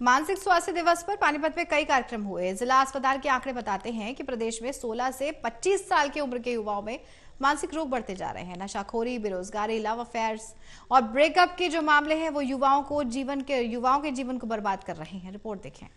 मानसिक स्वास्थ्य दिवस पर पानीपत में कई कार्यक्रम हुए। जिला अस्पताल के आंकड़े बताते हैं कि प्रदेश में 16 से 25 साल की उम्र के युवाओं में मानसिक रोग बढ़ते जा रहे हैं। नशाखोरी, बेरोजगारी, लव अफेयर्स और ब्रेकअप के जो मामले हैं वो युवाओं के जीवन को बर्बाद कर रहे हैं। रिपोर्ट देखें।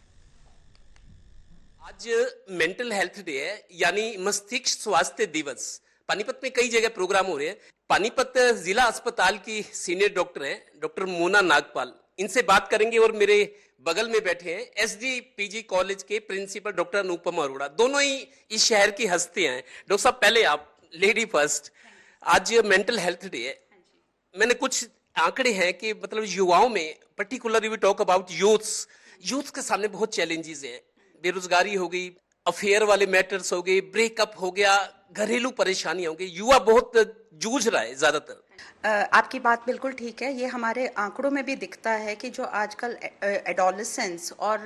आज मेंटल हेल्थ डे है, यानी मस्तिष्क स्वास्थ्य दिवस। पानीपत में कई जगह प्रोग्राम हो रहे हैं। पानीपत जिला अस्पताल की सीनियर डॉक्टर हैं डॉक्टर मोना नागपाल, इनसे बात करेंगे। और मेरे बगल में बैठे हैं एसडीपीजी कॉलेज के प्रिंसिपल डॉक्टर अनुपमा अरोड़ा, दोनों ही इस शहर की हस्तियां हैं। डॉक्टर साहब, पहले आप लेडी फर्स्ट, आज मेंटल हेल्थ डे है। मैंने कुछ आंकड़े हैं कि मतलब युवाओं में, particularly we talk about youth के सामने बहुत चैलेंजेस हैं। बेरोजगारी हो गई, अफेयर वाले मैटर्स हो गए, ब्रेकअप हो गया, घरेलू परेशानियां हो गई। युवा बहुत जूझ रहा है ज्यादातर। आपकी बात बिल्कुल ठीक है। ये हमारे आंकड़ों में भी दिखता है कि जो आजकल एडोलेसेंस और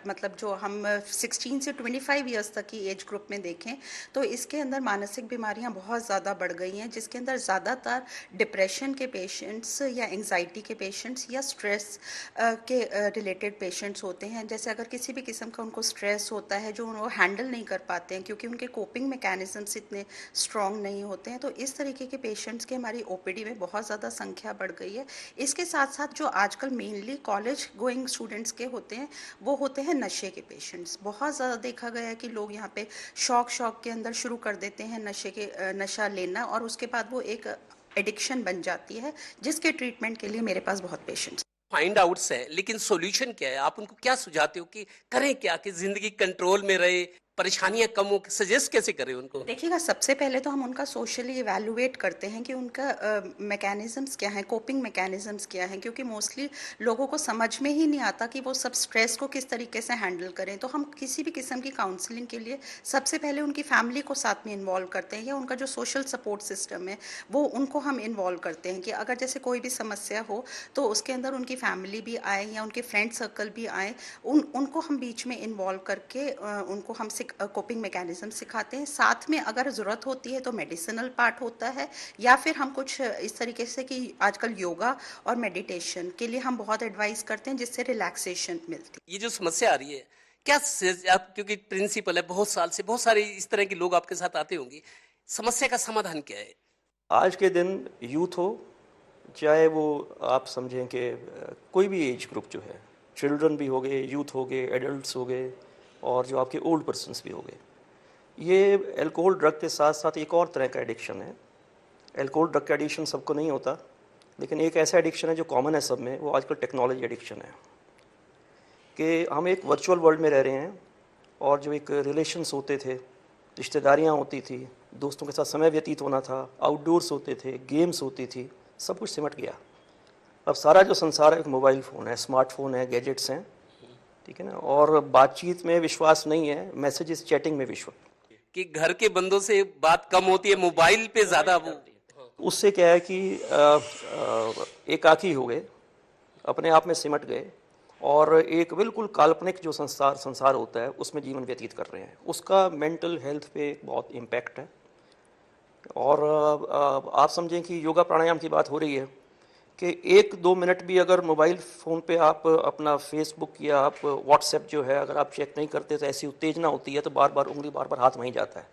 मतलब जो हम 16 से 25 इयर्स तक की एज ग्रुप में देखें तो इसके अंदर मानसिक बीमारियां बहुत ज़्यादा बढ़ गई हैं, जिसके अंदर ज़्यादातर डिप्रेशन के पेशेंट्स या एंग्जाइटी के पेशेंट्स या स्ट्रेस के रिलेटेड पेशेंट्स होते हैं। जैसे अगर किसी भी किस्म का उनको स्ट्रेस होता है जो वो हैंडल नहीं कर पाते हैं क्योंकि उनके कोपिंग मैकेनिज्म्स इतने स्ट्रॉन्ग नहीं होते हैं, तो इस तरीके के पेशेंट्स की हमारी ओपीडी में बहुत ज़्यादा संख्या बढ़ गई है। इसके साथ साथ जो आजकल मेनली कॉलेज गोइंग स्टूडेंट्स के होते हैं वो होते हैं नशे के पेशेंट्स। बहुत ज़्यादा देखा गया है कि लोग यहाँ पे शौक के अंदर शुरू कर देते हैं नशा लेना, और उसके बाद वो एक एडिक्शन बन जाती है, जिसके ट्रीटमेंट के लिए मेरे पास बहुत पेशेंट्स फाइंड आउट्स है, लेकिन सॉल्यूशन क्या है? आप उनको क्या सुझाते हो कि करें क्या कि जिंदगी कंट्रोल में रहे, परेशानियां कम हो? सजेस्ट कैसे करें उनको? देखिएगा, सबसे पहले तो हम उनका सोशली इवैल्यूएट करते हैं कि उनका मैकेनिज्म्स क्या हैं, कोपिंग मैकेनिज्म्स क्या हैं, क्योंकि मोस्टली लोगों को समझ में ही नहीं आता कि वो सब स्ट्रेस को किस तरीके से हैंडल करें। तो हम किसी भी किस्म की काउंसलिंग के लिए सबसे पहले उनकी फैमिली को साथ में इन्वॉल्व करते हैं, या उनका जो सोशल सपोर्ट सिस्टम है वो उनको हम इन्वॉल्व करते हैं कि अगर जैसे कोई भी समस्या हो तो उसके अंदर उनकी फैमिली भी आए या उनके फ्रेंड सर्कल भी आए, उनको हम बीच में इन्वॉल्व करके उनको हम कोपिंग मैकेनिज्म सिखाते हैं। साथ में अगर ज़रूरत होती है तो मेडिसिनल पार्ट होता है, या फिर हम कुछ इस तरीके से कि आजकल योगा और मेडिटेशन के लिए हम बहुत एडवाइस करते हैं, जिससे रिलैक्सेशन मिलती है। ये जो समस्या आ रही है, क्या आप क्योंकि प्रिंसिपल है, बहुत साल से बहुत सारे इस तरह के लोग आपके साथ आते होंगे, समस्या का समाधान क्या है? आज के दिन यूथ हो, चाहे वो आप समझें कि कोई भी एज ग्रुप जो है, चिल्ड्रन भी हो गए, यूथ हो गए, एडल्ट्स हो गए, और जो आपके ओल्ड पर्सन्स भी हो गए, ये अल्कोहल ड्रग के साथ साथ एक और तरह का एडिक्शन है। अल्कोहल ड्रग का एडिक्शन सबको नहीं होता, लेकिन एक ऐसा एडिक्शन है जो कॉमन है सब में, वो आजकल टेक्नोलॉजी एडिक्शन है। कि हम एक वर्चुअल वर्ल्ड में रह रहे हैं, और जो एक रिलेशंस होते थे, रिश्तेदारियाँ होती थी, दोस्तों के साथ समय व्यतीत होना था, आउटडोर्स होते थे, गेम्स होती थी, सब कुछ सिमट गया। अब सारा जो संसार है एक मोबाइल फ़ोन है, स्मार्टफोन है, गैजेट्स हैं, ठीक है ना। और बातचीत में विश्वास नहीं है, मैसेजेस चैटिंग में विश्वास, कि घर के बंदों से बात कम होती है, मोबाइल पे ज्यादा वो। उससे क्या है कि एकाकी हो गए, अपने आप में सिमट गए, और एक बिल्कुल काल्पनिक जो संसार होता है उसमें जीवन व्यतीत कर रहे हैं। उसका मेंटल हेल्थ पे बहुत इम्पैक्ट है। और आप समझें कि योगा प्राणायाम की बात हो रही है कि 1-2 मिनट भी अगर मोबाइल फ़ोन पे आप अपना फेसबुक या आप व्हाट्सएप जो है अगर आप चेक नहीं करते तो ऐसी उत्तेजना होती है, तो बार बार उंगली बार बार हाथ वहीं जाता है।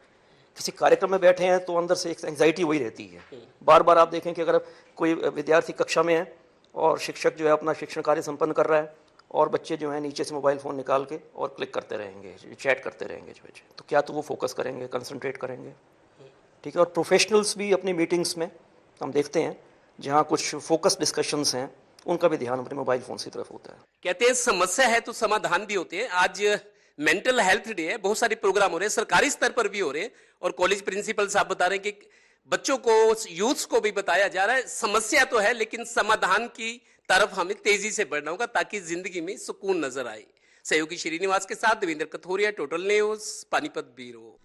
किसी कार्यक्रम में बैठे हैं तो अंदर से एक एंग्जाइटी वही रहती है। बार बार आप देखें कि अगर कोई विद्यार्थी कक्षा में है और शिक्षक जो है अपना शिक्षण कार्य संपन्न कर रहा है, और बच्चे जो हैं नीचे से मोबाइल फ़ोन निकाल के और क्लिक करते रहेंगे, चैट करते रहेंगे जो बच्चे, तो क्या तो वो फोकस करेंगे, कंसंट्रेट करेंगे? ठीक है। और प्रोफेशनल्स भी अपनी मीटिंग्स में हम देखते हैं जहाँ कुछ फोकस डिस्कशंस हैं, उनका भी ध्यान अपने मोबाइल फोन की तरफ होता है। कहते हैं समस्या है तो समाधान भी होते हैं। आज मेंटल हेल्थ डे है, बहुत सारे प्रोग्राम हो रहे हैं, सरकारी स्तर पर भी हो रहे हैं, और कॉलेज प्रिंसिपल साहब बता रहे हैं कि बच्चों को, यूथ को भी बताया जा रहा है समस्या तो है, लेकिन समाधान की तरफ हमें तेजी से बढ़ना होगा ताकि जिंदगी में सुकून नजर आए। सहयोगी श्रीनिवास के साथ Devendra Kathoria, total news, Panipat bureau.